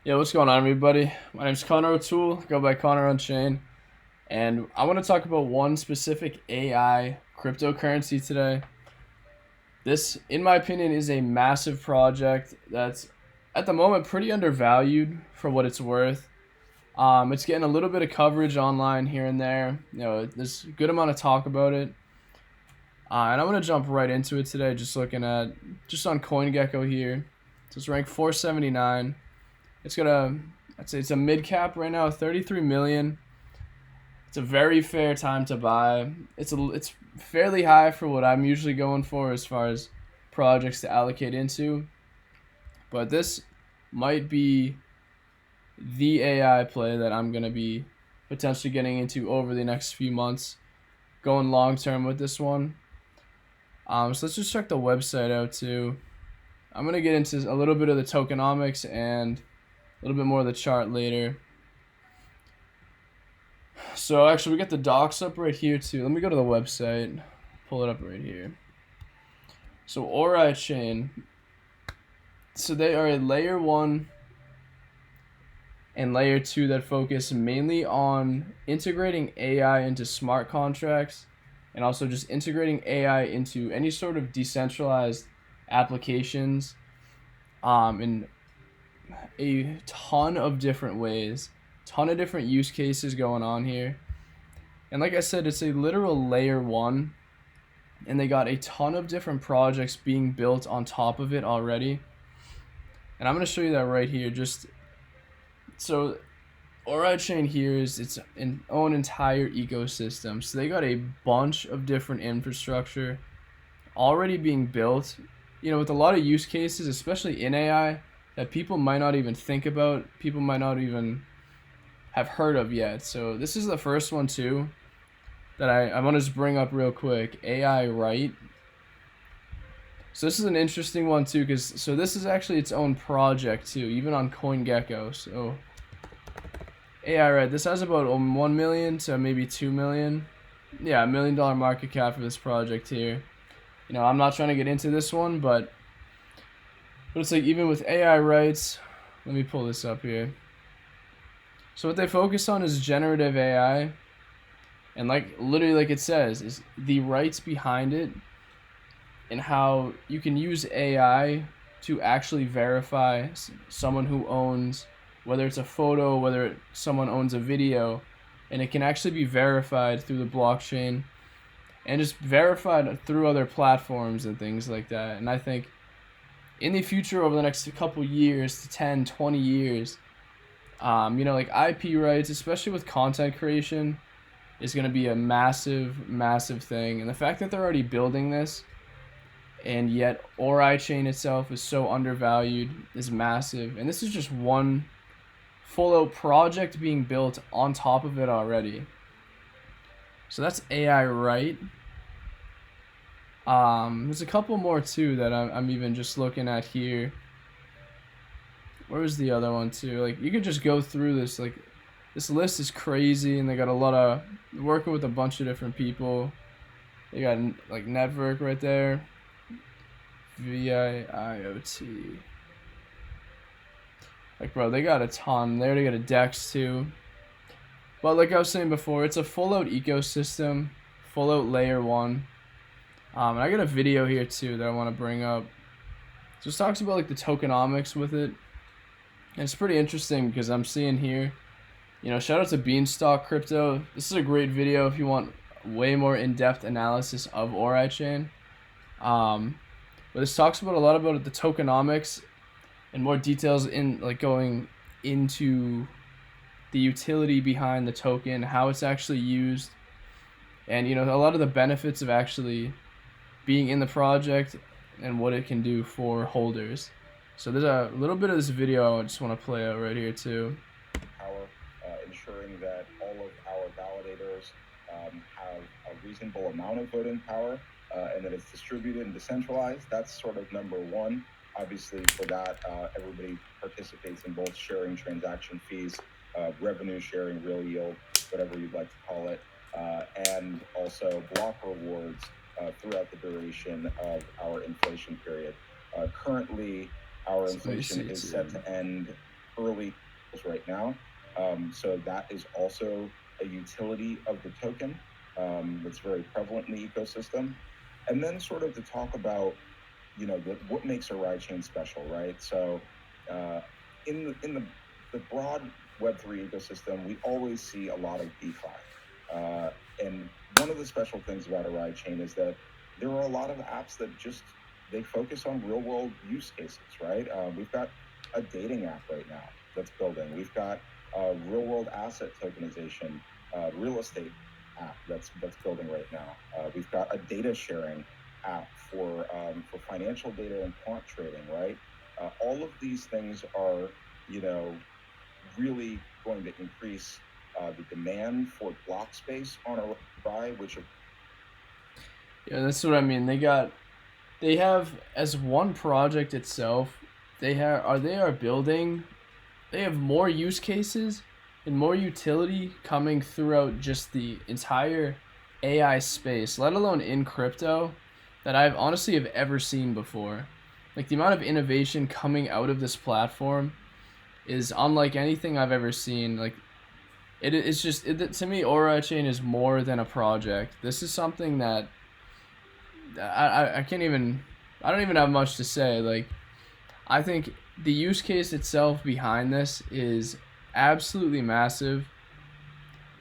Yeah, what's going on, everybody? My name's Connor O'Toole. Go by Connor on Chain, and I want to talk about one specific AI cryptocurrency today. This, in my opinion, is a massive project that's at the moment pretty undervalued for what it's worth. It's getting a little bit of coverage online here and there. There's a good amount of talk about it, and I'm gonna jump right into it today. Just looking at just on CoinGecko here, so it's ranked 479. It's got a, I'd say it's a mid cap right now, 33 million. It's a very fair time to buy. It's fairly high for what I'm usually going for as far as projects to allocate into. But this might be the AI play that I'm gonna be potentially getting into over the next few months, going long term with this one. So let's just check the website out too. I'm gonna get into a little bit of the tokenomics and a little bit more of the chart later. So actually, we got the docs up right here too. Let me go to the website, pull it up right here. So Oraichain, so they are a layer one and layer two that focus mainly on integrating AI into smart contracts, and also just integrating AI into any sort of decentralized applications, in a ton of different ways, ton of different use cases going on here. And like I said, it's a literal layer one, and they got a ton of different projects being built on top of it already. And I'm going to show you that right here. Just so Oraichain here is its own entire ecosystem. So they got a bunch of different infrastructure already being built, with a lot of use cases, especially in AI, that people might not even think about, people might not even have heard of yet. So this is the first one too that I want to just bring up real quick. AI Right. So this is an interesting one too, because this is actually its own project too, even on CoinGecko. So AI Right, this has about 1 million to maybe 2 million. Yeah, $1 million market cap for this project here. I'm not trying to get into this one, but it's like even with AI rights, let me pull this up here. So what they focus on is generative AI, and like literally like it says, is the rights behind it and how you can use AI to actually verify someone who owns, whether it's a photo, whether someone owns a video, and it can actually be verified through the blockchain and just verified through other platforms and things like that. And I think in the future, over the next couple years to 10, 20 years, like IP rights, especially with content creation, is going to be a massive, massive thing. And the fact that they're already building this, and yet Oraichain itself is so undervalued, is massive. And this is just one full out project being built on top of it already. So that's AI Right. There's a couple more too that I'm even just looking at here. Where was the other one too? Like you could just go through this. Like this list is crazy, and they got a lot of working with a bunch of different people. They got like network right there. VIIOT. Like, bro, they got a ton. They already got a Dex too. But like I was saying before, it's a full out ecosystem, full out layer one. And I got a video here too that I want to bring up. Just talks about like the tokenomics with it. And it's pretty interesting because I'm seeing here, shout out to Beanstalk Crypto. This is a great video if you want way more in-depth analysis of Oraichain. But this talks about a lot about the tokenomics and more details in like going into the utility behind the token, how it's actually used, and a lot of the benefits of actually being in the project and what it can do for holders. So there's a little bit of this video I just want to play out right here too. Power, ensuring that all of our validators have a reasonable amount of voting power and that it's distributed and decentralized. That's sort of number one. Obviously, for that, everybody participates in both sharing transaction fees, revenue sharing, real yield, whatever you'd like to call it, and also block rewards throughout the duration of our inflation period. Currently, our inflation is set to end early right now. So that is also a utility of the token that's very prevalent in the ecosystem. And then sort of to talk about, what makes Oraichain special, right? So in the broad Web3 ecosystem, we always see a lot of DeFi. And one of the special things about Oraichain is that there are a lot of apps that they focus on real world use cases, right? We've got a dating app right now that's building. We've got a real world asset tokenization, real estate app that's building right now. We've got a data sharing app for financial data and quant trading, right? All of these things are, really going to increase the demand for block space on Orai, which Yeah, that's what I mean. They have as one project itself, they are building, they have more use cases and more utility coming throughout just the entire AI space, let alone in crypto, that I've honestly have ever seen before. Like the amount of innovation coming out of this platform is unlike anything I've ever seen. Like it's just to me, Oraichain is more than a project. This is something that I can't even, I don't even have much to say. Like I think the use case itself behind this is absolutely massive.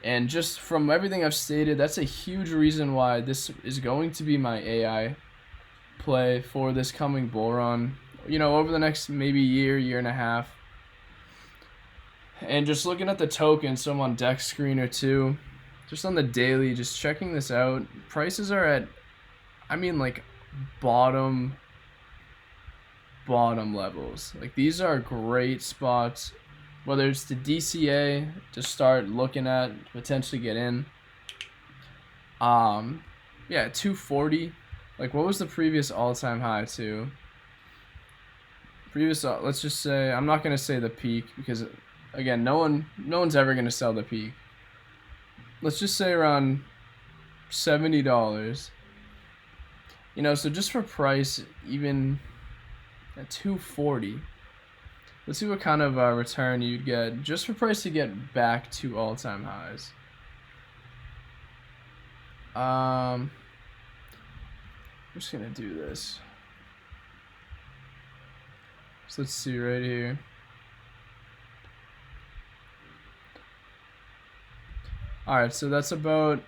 And just from everything I've stated, that's a huge reason why this is going to be my AI play for this coming bull run. Over the next maybe year and a half. And just looking at the token, so I'm on Dex screen or two, just on the daily, just checking this out. Prices are at, I mean, like bottom levels. Like these are great spots, whether it's the DCA to start looking at, potentially get in. Yeah, 240. Like what was the previous all-time high to? Let's just say, I'm not gonna say the peak because again, no one's ever gonna sell the peak. Let's just say around $70. So just for price, even at 240. Let's see what kind of return you'd get just for price to get back to all-time highs. I'm just gonna do this. So let's see right here. Alright, so that's about,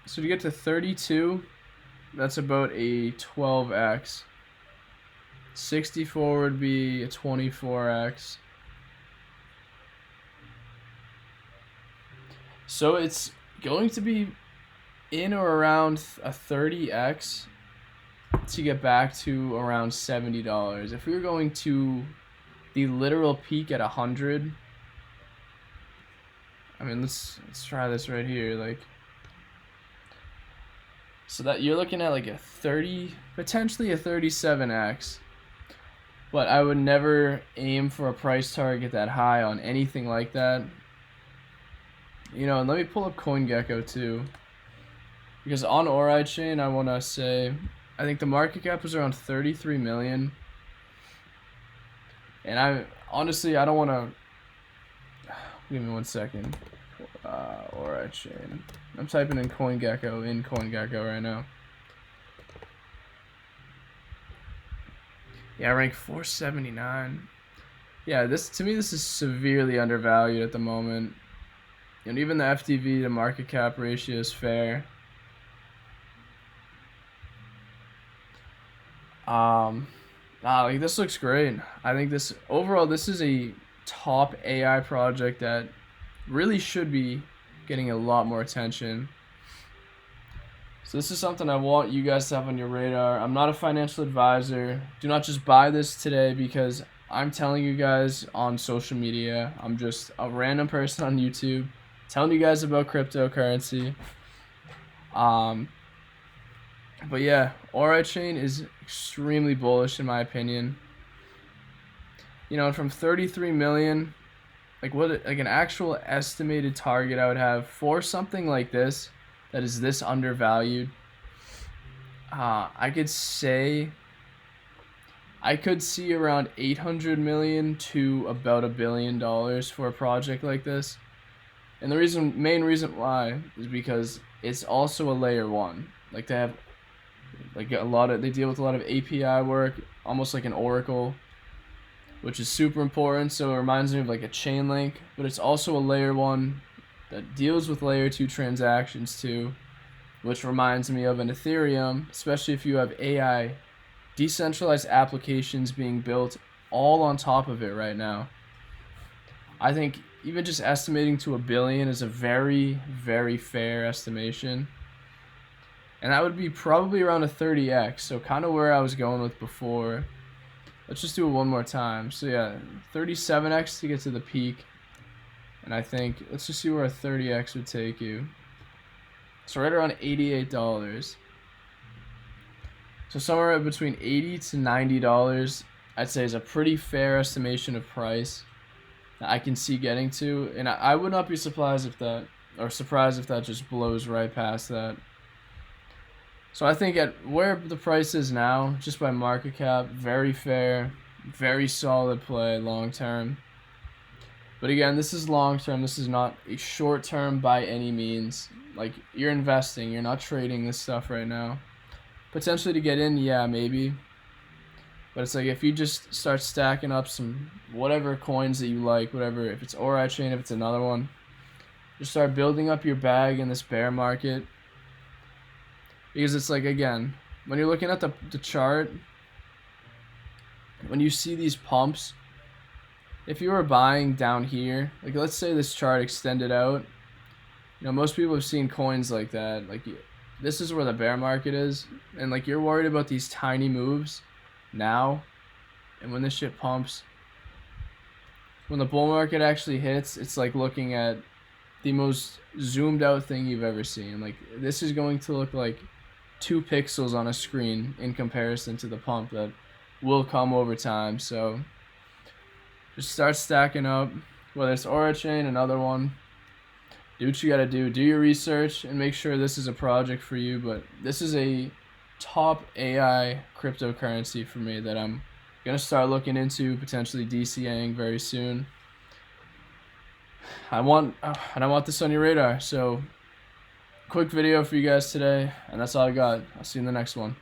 so to get to 32, that's about a 12x. 64 would be a 24x. So it's going to be in or around a 30x to get back to around $70. If we were going to the literal peak at 100, I mean, let's try this right here. Like, so that you're looking at like a 30, potentially a 37x. But I would never aim for a price target that high on anything like that. And let me pull up CoinGecko too. Because on Oraichain, I want to say, I think the market cap was around 33 million. And I don't want to, give me 1 second. Oraichain. I'm typing in CoinGecko right now. Yeah, rank 479. Yeah, to me this is severely undervalued at the moment. And even the FTV to market cap ratio is fair. Like this looks great. I think this is a top AI project that really should be getting a lot more attention. So this is something I want you guys to have on your radar. I'm not a financial advisor. Do not just buy this today because I'm telling you guys on social media. I'm just a random person on YouTube telling you guys about cryptocurrency. But yeah, Oraichain is extremely bullish in my opinion. From 33 million, like an actual estimated target I would have for something like this that is this undervalued. I could say I could see around 800 million to about $1 billion for a project like this. And the main reason why is because it's also a layer one. Like they have they deal with a lot of API work, almost like an Oracle, which is super important. So it reminds me of like a chain link, but it's also a layer one that deals with layer two transactions too, which reminds me of an Ethereum, especially if you have AI decentralized applications being built all on top of it right now. I think even just estimating to 1 billion is a very, very fair estimation. And that would be probably around a 30x, so kind of where I was going with before. Let's just do it one more time. So yeah, 37x to get to the peak. And I think, let's just see where a 30x would take you. So right around $88. So somewhere between $80 to $90, I'd say is a pretty fair estimation of price that I can see getting to. And I would not be surprised if that just blows right past that. So I think at where the price is now, just by market cap, very fair, very solid play long term. But again, this is long term. This is not a short term by any means. Like, you're investing, you're not trading this stuff right now. Potentially to get in, yeah, maybe. But it's like if you just start stacking up some whatever coins that you like, whatever, if it's Oraichain, if it's another one, just start building up your bag in this bear market. Because it's like, again, when you're looking at the chart, when you see these pumps, if you were buying down here, like let's say this chart extended out, you know, most people have seen coins like that. Like, this is where the bear market is, and like you're worried about these tiny moves now, and when this shit pumps, when the bull market actually hits, it's like looking at the most zoomed out thing you've ever seen. Like, this is going to look like 2 pixels on a screen in comparison to the pump that will come over time. So just start stacking up, whether it's Oraichain, another one. Do what you gotta do. Do your research and make sure this is a project for you. But this is a top AI cryptocurrency for me that I'm gonna start looking into, potentially DCAing very soon. I want this on your radar. So quick video for you guys today, and that's all I got. I'll see you in the next one.